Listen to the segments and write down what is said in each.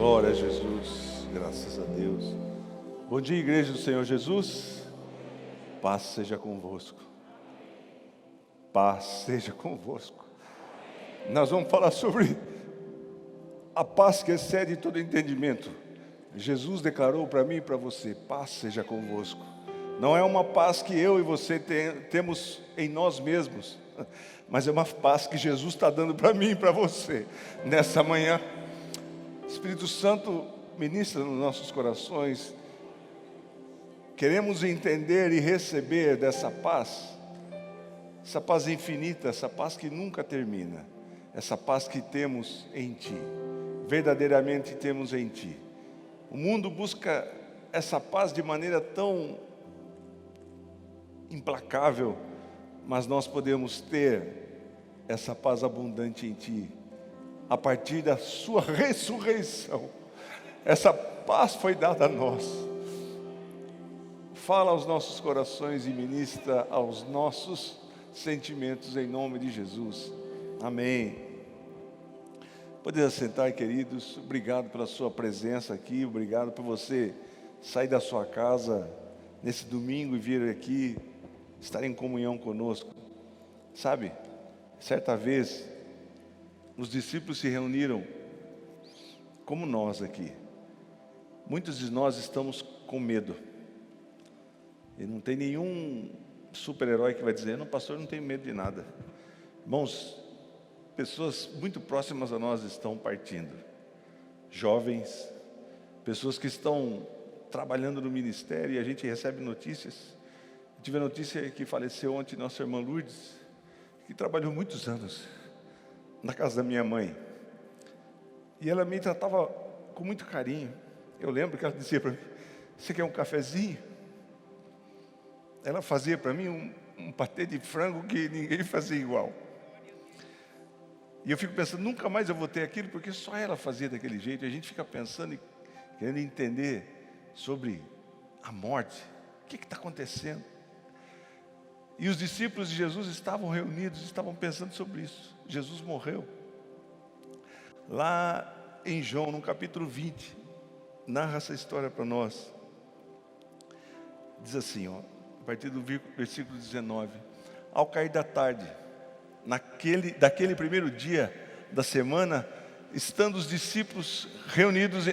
Glória a Jesus, graças a Deus. Bom dia, igreja do Senhor Jesus. Paz seja convosco. Paz seja convosco. Nós vamos falar sobre a paz que excede todo entendimento. Jesus declarou para mim e para você: paz seja convosco. Não é uma paz que eu e você temos em nós mesmos, mas é uma paz que Jesus está dando para mim e para você nessa manhã. Espírito Santo, ministra nos nossos corações. Queremos entender e receber dessa paz, essa paz infinita, essa paz que nunca termina, essa paz que temos em Ti, verdadeiramente temos em Ti. O mundo busca essa paz de maneira tão implacável, mas nós podemos ter essa paz abundante em Ti, a partir da Sua ressurreição. Essa paz foi dada a nós. Fala aos nossos corações e ministra aos nossos sentimentos em nome de Jesus. Amém. Podem assentar, queridos. Obrigado pela sua presença aqui. Obrigado por você sair da sua casa nesse domingo e vir aqui estar em comunhão conosco. Sabe, certa vez os discípulos se reuniram como nós aqui. Muitos de nós estamos com medo. E não tem nenhum super-herói que vai dizer: não, pastor, não tenho medo de nada. Irmãos, pessoas muito próximas a nós estão partindo. Jovens, pessoas que estão trabalhando no ministério, e a gente recebe notícias. Eu tive a notícia que faleceu ontem nossa irmã Lourdes, que trabalhou muitos anos na casa da minha mãe. E ela me tratava com muito carinho. Eu lembro que ela dizia para mim: você quer um cafezinho? Ela fazia para mim um patê de frango que ninguém fazia igual. E eu fico pensando, nunca mais eu vou ter aquilo, porque só ela fazia daquele jeito. E a gente fica pensando e querendo entender sobre a morte. O que está acontecendo? E os discípulos de Jesus estavam reunidos, estavam pensando sobre isso. Jesus morreu. Lá em João, no capítulo 20, narra essa história para nós. Diz assim, a partir do versículo 19: ao cair da tarde, daquele primeiro dia da semana, estando os discípulos reunidos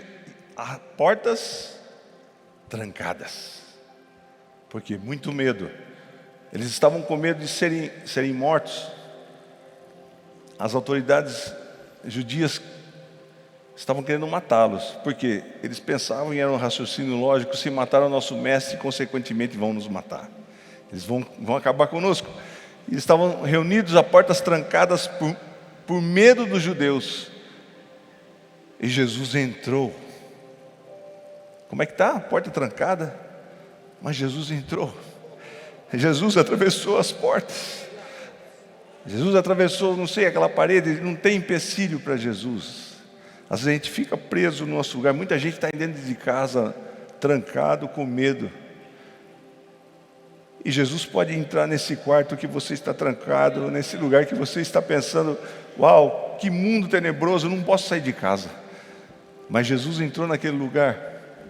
a portas trancadas, porque muito medo. Eles estavam com medo de serem mortos. As autoridades judias estavam querendo matá-los, porque eles pensavam, e era um raciocínio lógico: se mataram o nosso mestre, consequentemente vão nos matar. Eles vão acabar conosco. Eles estavam reunidos a portas trancadas por medo dos judeus. E Jesus entrou. Como é que está? A porta trancada. Mas Jesus entrou. Jesus atravessou as portas. Jesus atravessou, não sei, aquela parede. Não tem empecilho para Jesus. Às vezes a gente fica preso no nosso lugar. Muita gente está dentro de casa, trancado, com medo. E Jesus pode entrar nesse quarto que você está trancado, nesse lugar que você está pensando: uau, que mundo tenebroso, eu não posso sair de casa. Mas Jesus entrou naquele lugar.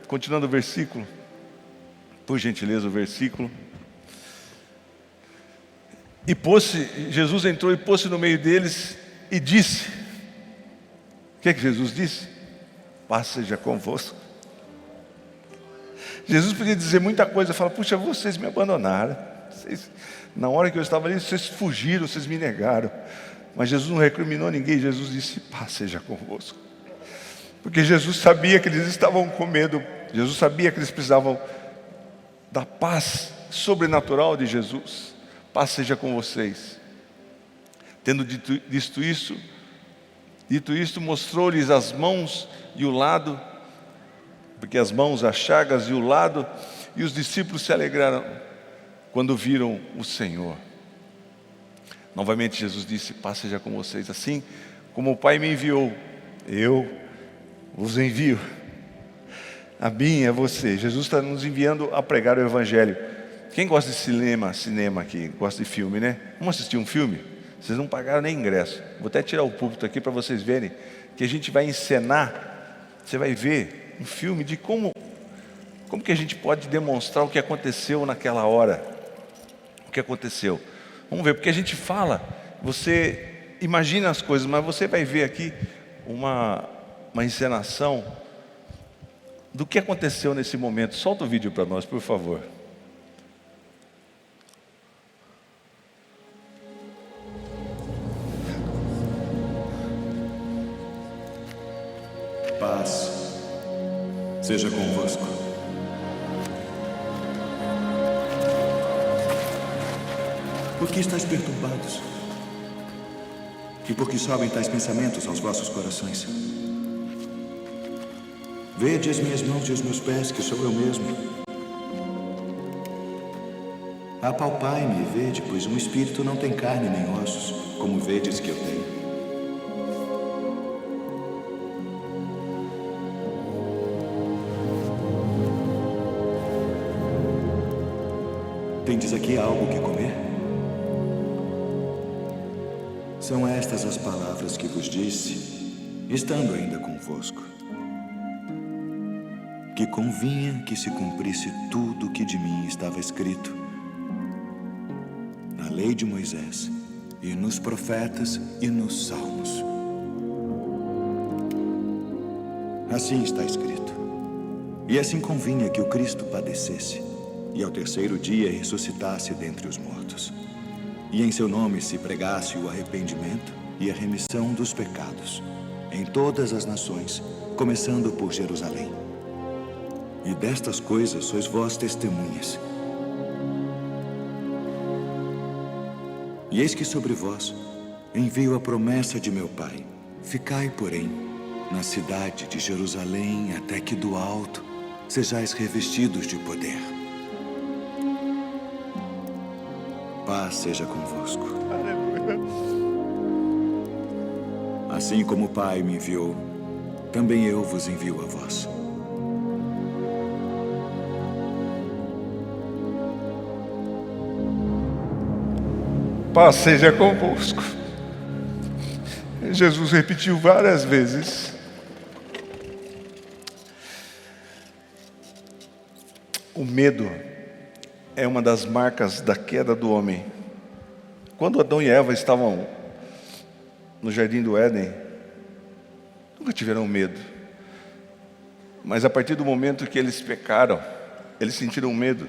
Continuando o versículo, por gentileza, o versículo. Jesus entrou e pôs-se no meio deles e disse: o que Jesus disse? Paz seja convosco. Jesus podia dizer muita coisa, falar: puxa, vocês me abandonaram. Na hora que eu estava ali, vocês fugiram, vocês me negaram. Mas Jesus não recriminou ninguém. Jesus disse: paz seja convosco. Porque Jesus sabia que eles estavam com medo. Jesus sabia que eles precisavam da paz sobrenatural de Jesus. Paz seja com vocês. Tendo dito isto, mostrou-lhes as mãos e o lado, porque as mãos, as chagas e o lado, e os discípulos se alegraram quando viram o Senhor. Novamente Jesus disse: paz seja com vocês. Assim como o Pai me enviou, eu vos envio. A mim, a você. Jesus está nos enviando a pregar o Evangelho. Quem gosta de cinema aqui? Gosta de filme, né? Vamos assistir um filme? Vocês não pagaram nem ingresso. Vou até tirar o púlpito aqui para vocês verem que a gente vai encenar Você vai ver um filme de como que a gente pode demonstrar o que aconteceu naquela hora. O que aconteceu. Vamos ver, porque a gente fala, você imagina as coisas, mas você vai ver aqui uma encenação do que aconteceu nesse momento. Solta o vídeo para nós, por favor. Paz seja convosco. Por que estáis perturbados? E por que sobem tais pensamentos aos vossos corações? Vede as minhas mãos e os meus pés, que sou eu mesmo. Apalpai-me e vede, pois um espírito não tem carne nem ossos, como vedes que eu tenho. Tendes aqui algo que comer? São estas as palavras que vos disse, estando ainda convosco, que convinha que se cumprisse tudo o que de mim estava escrito na lei de Moisés, e nos profetas e nos salmos. Assim está escrito. E assim convinha que o Cristo padecesse, e ao terceiro dia ressuscitasse dentre os mortos, e em seu nome se pregasse o arrependimento e a remissão dos pecados em todas as nações, começando por Jerusalém. E destas coisas sois vós testemunhas. E eis que sobre vós envio a promessa de meu Pai. Ficai, porém, na cidade de Jerusalém, até que do alto sejais revestidos de poder. Paz seja convosco. Assim como o Pai me enviou, também eu vos envio a vós. Paz seja convosco. Jesus repetiu várias vezes. O medo é uma das marcas da queda do homem. Quando Adão e Eva estavam no jardim do Éden, nunca tiveram medo. Mas a partir do momento que eles pecaram, eles sentiram medo.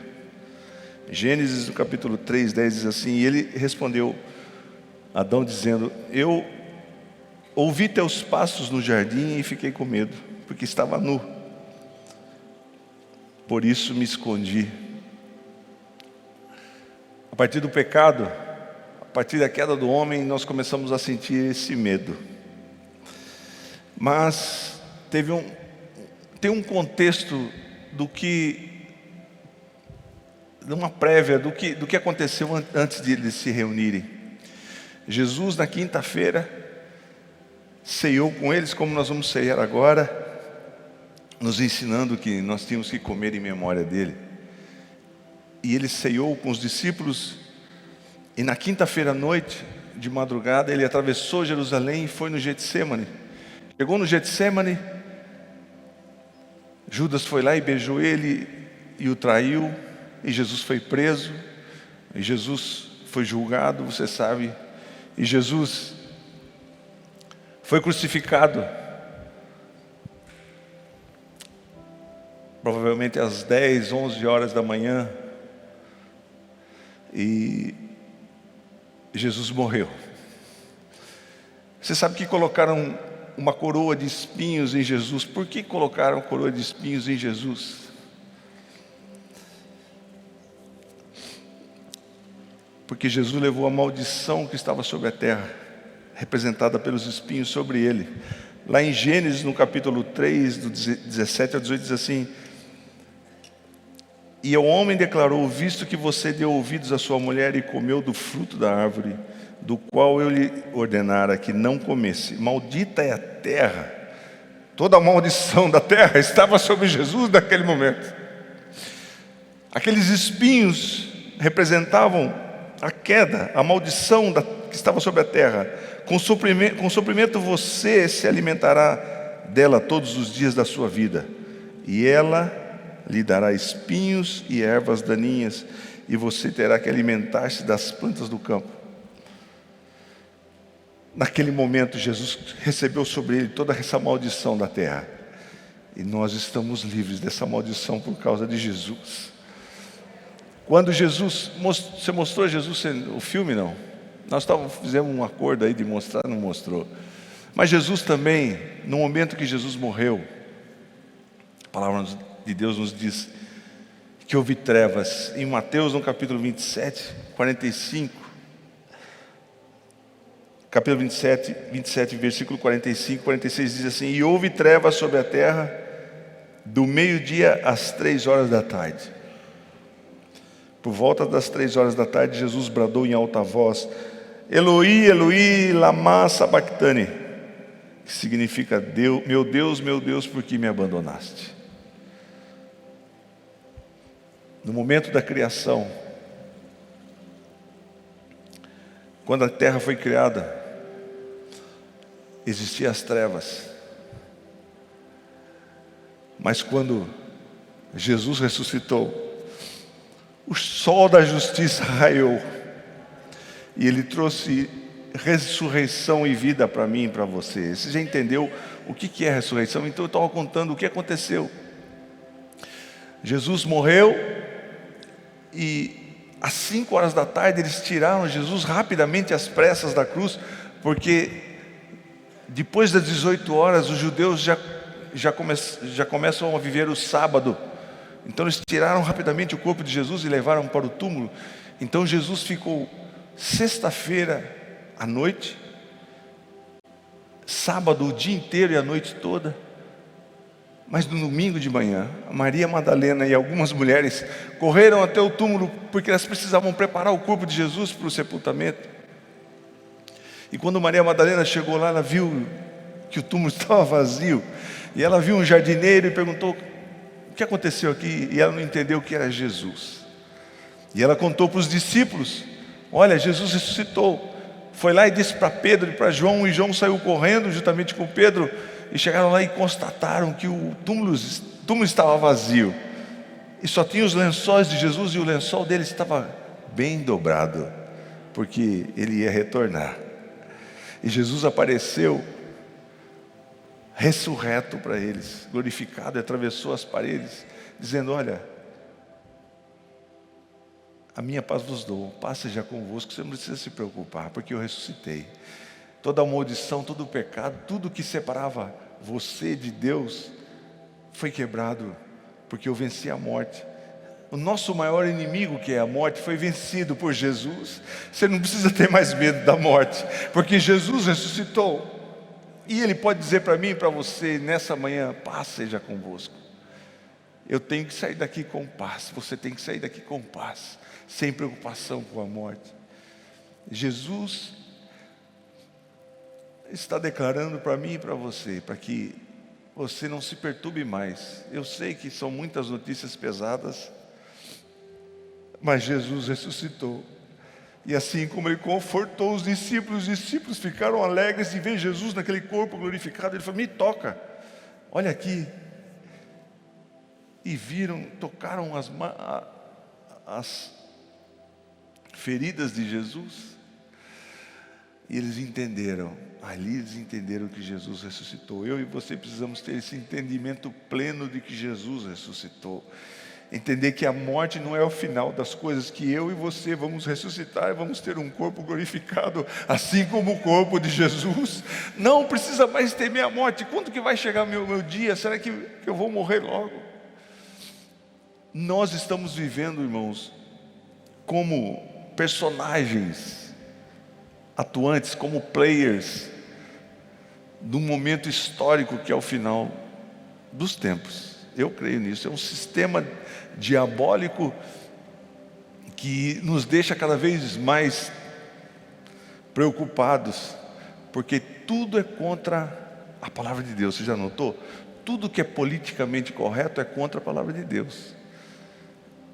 Gênesis, no capítulo 3, 10 diz assim: e ele respondeu, Adão, dizendo: eu ouvi teus passos no jardim e fiquei com medo, porque estava nu. Por isso me escondi. A partir do pecado, a partir da queda do homem, nós começamos a sentir esse medo. Mas tem um contexto uma prévia do que aconteceu antes de eles se reunirem. Jesus, na quinta-feira, ceiou com eles, como nós vamos ceiar agora, nos ensinando que nós tínhamos que comer em memória dele. E ele ceiou com os discípulos, e na quinta-feira à noite, de madrugada, ele atravessou Jerusalém e foi no Getsêmani. Chegou no Getsêmani, Judas foi lá e beijou ele e o traiu. E Jesus foi preso, e Jesus foi julgado, você sabe, e Jesus foi crucificado, provavelmente às 10, 11 horas da manhã, e Jesus morreu. Você sabe que colocaram uma coroa de espinhos em Jesus. Por que colocaram coroa de espinhos em Jesus? Porque Jesus levou a maldição que estava sobre a terra, representada pelos espinhos sobre ele. Lá em Gênesis, no capítulo 3, do 17 ao 18, diz assim: e o homem declarou: visto que você deu ouvidos à sua mulher e comeu do fruto da árvore, do qual eu lhe ordenara que não comesse, maldita é a terra. Toda a maldição da terra estava sobre Jesus naquele momento. Aqueles espinhos representavam a queda, a maldição que estava sobre a terra. Com suprimento você se alimentará dela todos os dias da sua vida, e ela lhe dará espinhos e ervas daninhas, e você terá que alimentar-se das plantas do campo. Naquele momento, Jesus recebeu sobre ele toda essa maldição da terra. E nós estamos livres dessa maldição por causa de Jesus. Quando Jesus, você mostrou Jesus o filme, não? Nós fizemos um acordo aí de mostrar, não mostrou. Mas Jesus também, no momento que Jesus morreu, a palavra de Deus nos diz que houve trevas. Em Mateus, no capítulo 27, 45, capítulo 27, versículo 45, 46, diz assim: e houve trevas sobre a terra, do meio-dia às 3 horas da tarde. Por volta das 3 horas da tarde, Jesus bradou em alta voz: Eloi, Eloi, lama sabachthani, que significa: meu Deus, por que me abandonaste? No momento da criação, quando a terra foi criada, existiam as trevas. Mas quando Jesus ressuscitou, o sol da justiça raiou, e Ele trouxe ressurreição e vida para mim e para você. Você já entendeu o que é ressurreição? Então eu estava contando o que aconteceu. Jesus morreu, e às 5 horas da tarde eles tiraram Jesus rapidamente às pressas da cruz, porque depois das 18 horas os judeus já começam a viver o sábado. Então eles tiraram rapidamente o corpo de Jesus e levaram para o túmulo. Então Jesus ficou sexta-feira à noite, sábado o dia inteiro e a noite toda. Mas no domingo de manhã, Maria Madalena e algumas mulheres correram até o túmulo, porque elas precisavam preparar o corpo de Jesus para o sepultamento. E quando Maria Madalena chegou lá, ela viu que o túmulo estava vazio, e ela viu um jardineiro e perguntou: o que aconteceu aqui? E ela não entendeu que era Jesus. E ela contou para os discípulos: olha, Jesus ressuscitou. Foi lá e disse para Pedro e para João, e João saiu correndo juntamente com Pedro, e chegaram lá e constataram que o túmulo estava vazio, e só tinha os lençóis de Jesus, e o lençol dele estava bem dobrado, porque ele ia retornar. E Jesus apareceu ressurreto para eles, glorificado, e atravessou as paredes, dizendo: olha, a minha paz vos dou, paz seja convosco, você não precisa se preocupar, porque eu ressuscitei. Toda a maldição, todo o pecado, tudo que separava você de Deus foi quebrado, porque eu venci a morte. O nosso maior inimigo, que é a morte, foi vencido por Jesus. Você não precisa ter mais medo da morte, porque Jesus ressuscitou. E Ele pode dizer para mim e para você nessa manhã: paz seja convosco. Eu tenho que sair daqui com paz, você tem que sair daqui com paz, sem preocupação com a morte. Jesus está declarando para mim e para você, para que você não se perturbe mais. Eu sei que são muitas notícias pesadas, mas Jesus ressuscitou. E assim como Ele confortou os discípulos ficaram alegres de ver Jesus naquele corpo glorificado. Ele falou: me toca, olha aqui. E viram, tocaram as feridas de Jesus, e eles entenderam. Ali eles entenderam que Jesus ressuscitou. Eu e você precisamos ter esse entendimento pleno de que Jesus ressuscitou. Entender que a morte não é o final das coisas, que eu e você vamos ressuscitar e vamos ter um corpo glorificado, assim como o corpo de Jesus. Não precisa mais temer a morte. Quando que vai chegar meu dia? Será que eu vou morrer logo? Nós estamos vivendo, irmãos, como personagens atuantes, como players de um momento histórico que é o final dos tempos. Eu creio nisso. É um sistema diabólico que nos deixa cada vez mais preocupados, porque tudo é contra a palavra de Deus. Você já notou? Tudo que é politicamente correto é contra a palavra de Deus.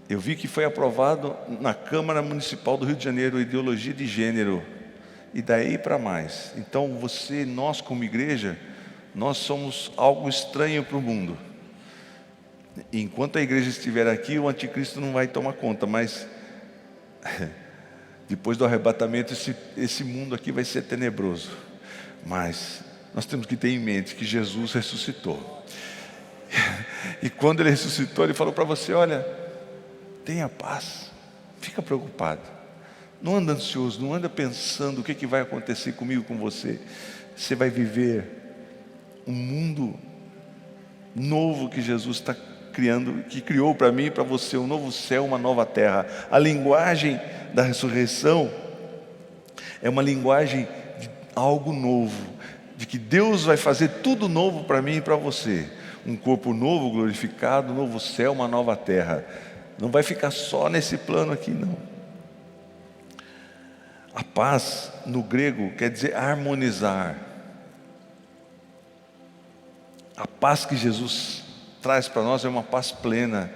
Eu vi que foi aprovado na Câmara Municipal do Rio de Janeiro a ideologia de gênero, e daí para mais. Então nós como igreja nós somos algo estranho para o mundo. Enquanto a igreja estiver aqui, o anticristo não vai tomar conta, mas depois do arrebatamento, esse mundo aqui vai ser tenebroso. Mas nós temos que ter em mente que Jesus ressuscitou. E quando Ele ressuscitou, Ele falou para você: olha, tenha paz, fica preocupado, não anda ansioso, não anda pensando o que vai acontecer comigo, com você. Você vai viver um mundo novo que Jesus está criando, que criou para mim e para você, um novo céu, uma nova terra. A linguagem da ressurreição é uma linguagem de algo novo, de que Deus vai fazer tudo novo para mim e para você. Um corpo novo, glorificado, um novo céu, uma nova terra. Não vai ficar só nesse plano aqui, não. A paz, no grego, quer dizer harmonizar. A paz que Jesus traz para nós é uma paz plena,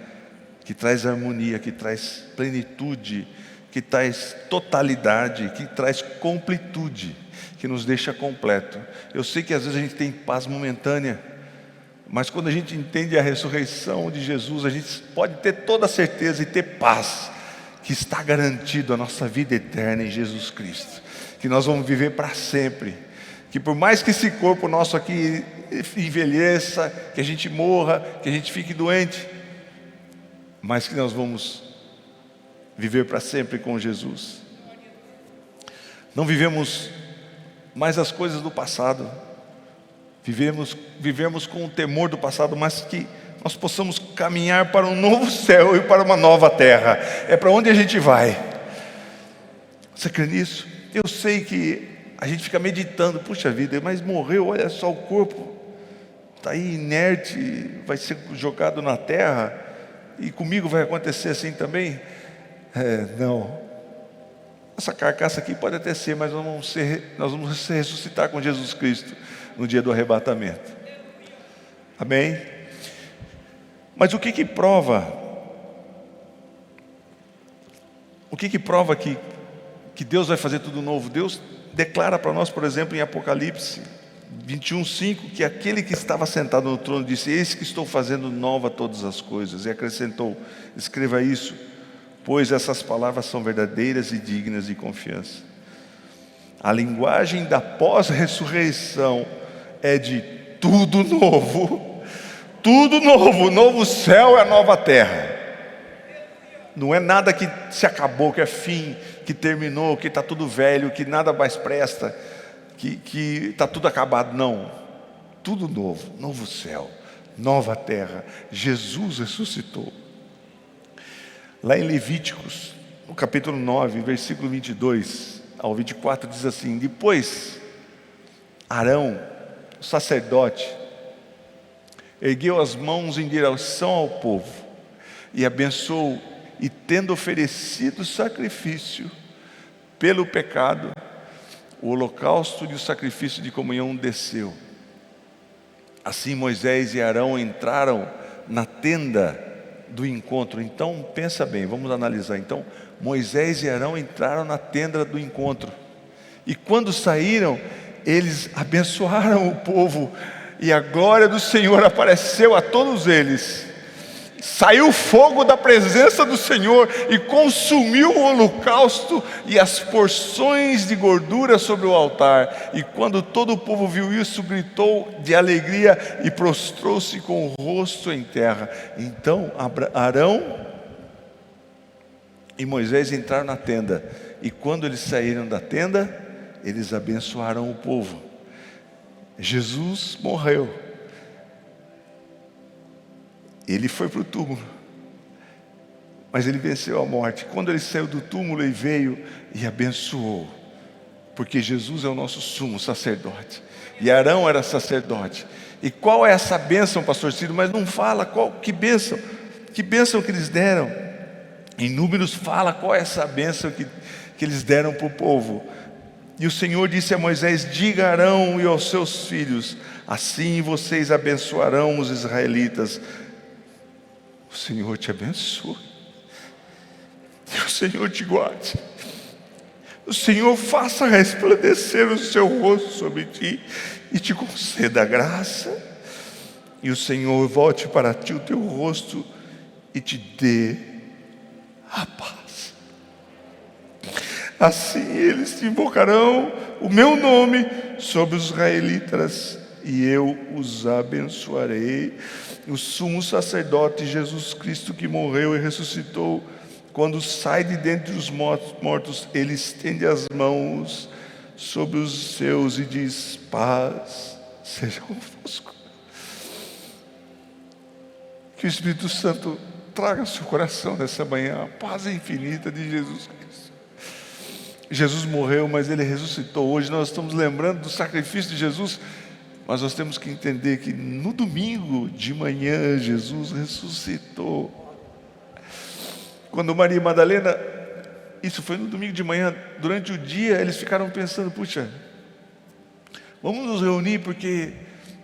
que traz harmonia, que traz plenitude, que traz totalidade, que traz completude, que nos deixa completo. Eu sei que às vezes a gente tem paz momentânea, mas quando a gente entende a ressurreição de Jesus, a gente pode ter toda a certeza e ter paz, que está garantido a nossa vida eterna em Jesus Cristo, que nós vamos viver para sempre, que por mais que esse corpo nosso aqui envelheça, que a gente morra, que a gente fique doente, mas que nós vamos viver para sempre com Jesus. Não vivemos mais as coisas do passado, vivemos com o temor do passado, mas que nós possamos caminhar para um novo céu e para uma nova terra. É para onde a gente vai. Você crê nisso? Eu sei que a gente fica meditando: puxa vida, mas morreu, olha só, o corpo está aí inerte, vai ser jogado na terra, e comigo vai acontecer assim também? Não. Essa carcaça aqui pode até ser, mas nós vamos ressuscitar com Jesus Cristo no dia do arrebatamento. Amém? Mas o que prova? O que prova que Deus vai fazer tudo novo? Deus declara para nós, por exemplo, em Apocalipse 21:5, que aquele que estava sentado no trono disse: eis que estou fazendo nova todas as coisas. E acrescentou: escreva isso, pois essas palavras são verdadeiras e dignas de confiança. A linguagem da pós-ressurreição é de tudo novo, tudo novo, novo céu e a nova terra. Não é nada que se acabou, que é fim, que terminou, que está tudo velho, que nada mais presta, que está tudo acabado. Não, tudo novo, novo céu, nova terra. Jesus ressuscitou. Lá em Levíticos, no capítulo 9, versículo 22 ao 24, diz assim: depois Arão, o sacerdote, ergueu as mãos em direção ao povo e abençoou, e tendo oferecido sacrifício pelo pecado, o holocausto e o sacrifício de comunhão desceu. Assim Moisés e Arão entraram na tenda do encontro. Então pensa bem, vamos analisar. Então Moisés e Arão entraram na tenda do encontro, e quando saíram, eles abençoaram o povo, e a glória do Senhor apareceu a todos eles. Saiu fogo da presença do Senhor e consumiu o holocausto e as porções de gordura sobre o altar. E quando todo o povo viu isso, gritou de alegria e prostrou-se com o rosto em terra. Então Arão e Moisés entraram na tenda, e quando eles saíram da tenda, eles abençoaram o povo. Jesus morreu, ele foi para o túmulo, mas ele venceu a morte. Quando ele saiu do túmulo, ele veio e abençoou, porque Jesus é o nosso sumo sacerdote, e Arão era sacerdote. E qual é essa bênção, pastor Ciro? Mas não fala que bênção que eles deram. Em Números fala qual é essa bênção que eles deram para o povo. E o Senhor disse a Moisés: diga a Arão e aos seus filhos: assim vocês abençoarão os israelitas. O Senhor te abençoe, e o Senhor te guarde. o Senhor faça resplandecer o seu rosto sobre ti e te conceda graça, e o Senhor volte para ti o teu rosto e te dê a paz. Assim eles invocarão o meu nome sobre os israelitas, e eu os abençoarei. O sumo sacerdote Jesus Cristo, que morreu e ressuscitou, quando sai de dentre os mortos, ele estende as mãos sobre os seus e diz: paz seja convosco. Que o Espírito Santo traga ao seu coração nessa manhã a paz infinita de Jesus Cristo. Jesus morreu, mas ele ressuscitou. Hoje nós estamos lembrando do sacrifício de Jesus, mas nós temos que entender que no domingo de manhã Jesus ressuscitou. Quando Maria Madalena, isso foi no domingo de manhã, durante o dia eles ficaram pensando: puxa, vamos nos reunir porque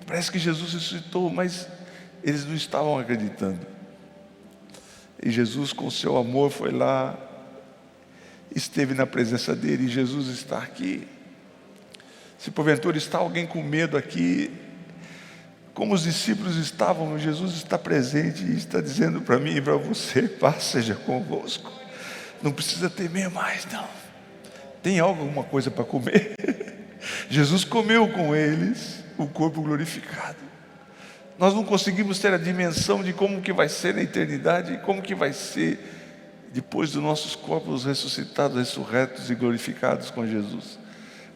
parece que Jesus ressuscitou, mas eles não estavam acreditando. E Jesus, com seu amor, foi lá, esteve na presença dele, e Jesus está aqui. Se porventura está alguém com medo aqui, como os discípulos estavam, Jesus está presente e está dizendo para mim e para você: paz seja convosco. Não precisa temer mais, não. Tem alguma coisa para comer? Jesus comeu com eles o corpo glorificado. Nós não conseguimos ter a dimensão de como que vai ser na eternidade, como que vai ser depois dos nossos corpos ressuscitados, ressurretos e glorificados com Jesus.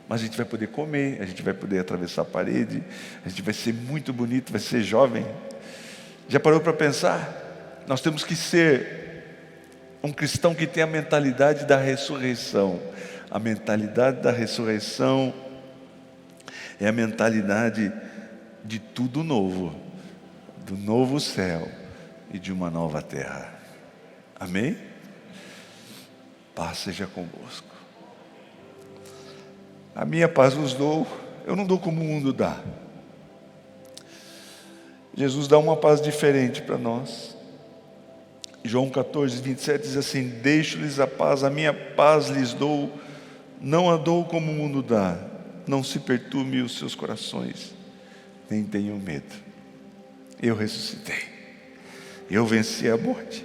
Mas a gente vai poder comer, a gente vai poder atravessar a parede, a gente vai ser muito bonito, vai ser jovem. Já parou para pensar? Nós temos que ser um cristão que tem a mentalidade da ressurreição. A mentalidade da ressurreição é a mentalidade de tudo novo, do novo céu e de uma nova terra. Amém? Paz seja convosco. A minha paz vos dou, eu não dou como o mundo dá. Jesus dá uma paz diferente para nós. João 14, 27 diz assim: deixo-lhes a paz, a minha paz lhes dou, não a dou como o mundo dá. Não se perturbe os seus corações, nem tenham medo. Eu ressuscitei, eu venci a morte.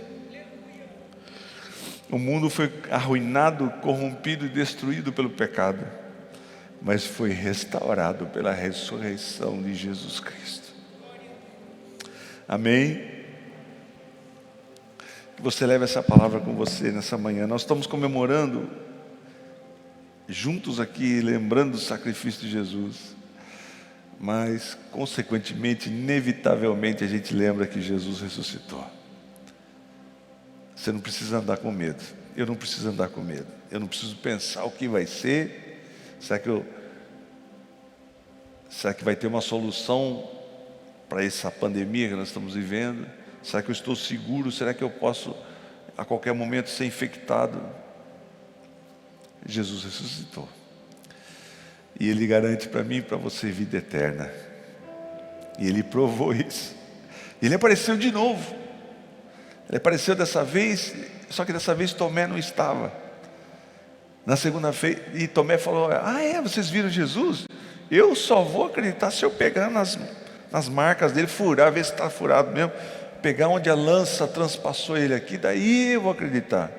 O mundo foi arruinado, corrompido e destruído pelo pecado, mas foi restaurado pela ressurreição de Jesus Cristo. Amém? Que você leve essa palavra com você nessa manhã. Nós estamos comemorando juntos aqui, lembrando do sacrifício de Jesus, mas consequentemente, inevitavelmente, a gente lembra que Jesus ressuscitou. Você não precisa andar com medo, eu não preciso andar com medo, eu não preciso pensar o que vai ser. Será que vai ter uma solução para essa pandemia que nós estamos vivendo? Será que eu estou seguro? Será que eu posso a qualquer momento ser infectado? Jesus ressuscitou, e Ele garante para mim e para você vida eterna, e Ele provou isso. Ele apareceu de novo, Ele apareceu dessa vez, só que dessa vez Tomé não estava. Na segunda-feira, e Tomé falou: vocês viram Jesus? Eu só vou acreditar se eu pegar nas marcas dele, furar, ver se está furado mesmo, pegar onde a lança transpassou ele aqui, daí eu vou acreditar.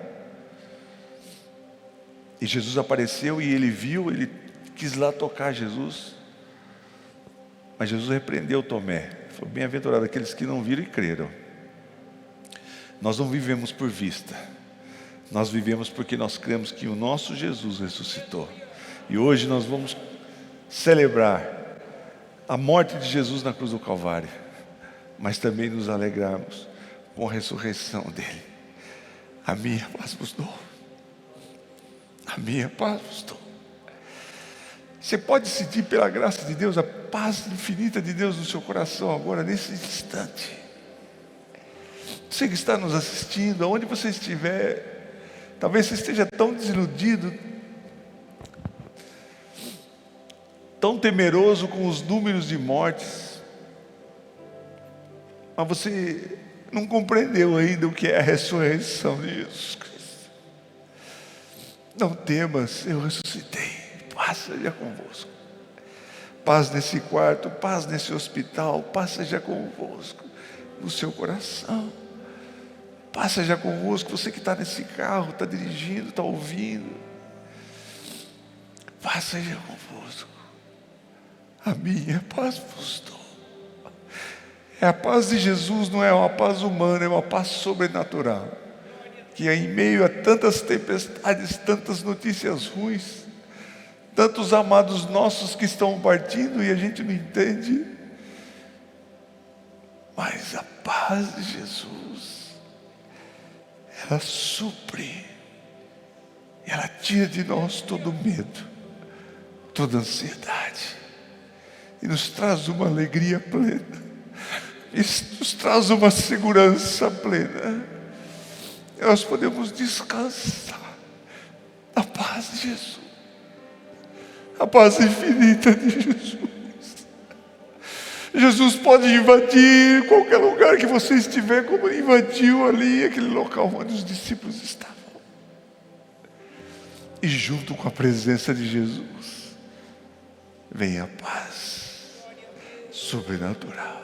E Jesus apareceu e ele viu, ele quis lá tocar Jesus, mas Jesus repreendeu Tomé, falou: bem-aventurado aqueles que não viram e creram. Nós não vivemos por vista, nós vivemos porque nós cremos que o nosso Jesus ressuscitou. E hoje nós vamos celebrar a morte de Jesus na cruz do Calvário, mas também nos alegrarmos com a ressurreição dele. A minha paz vos dou, a minha paz vos dou. Você pode sentir pela graça de Deus a paz infinita de Deus no seu coração agora, nesse instante. Você que está nos assistindo, aonde você estiver, talvez você esteja tão desiludido, tão temeroso com os números de mortes, mas você não compreendeu ainda o que é a ressurreição de Jesus Cristo. Não temas, eu ressuscitei. Paz seja convosco. Paz nesse quarto, paz nesse hospital, paz seja convosco no seu coração. Paz seja convosco, você que está nesse carro, está dirigindo, está ouvindo. Paz seja convosco. A minha paz vos dou. É a paz de Jesus, não é uma paz humana, é uma paz sobrenatural. Que em meio a tantas tempestades, tantas notícias ruins, tantos amados nossos que estão partindo e a gente não entende, mas a paz de Jesus, ela supre, ela tira de nós todo medo, toda ansiedade, e nos traz uma alegria plena, e nos traz uma segurança plena. Nós podemos descansar na paz de Jesus, a paz infinita de Jesus. Jesus pode invadir qualquer lugar que você estiver, como ele invadiu ali aquele local onde os discípulos estavam. E junto com a presença de Jesus, vem a paz sobrenatural.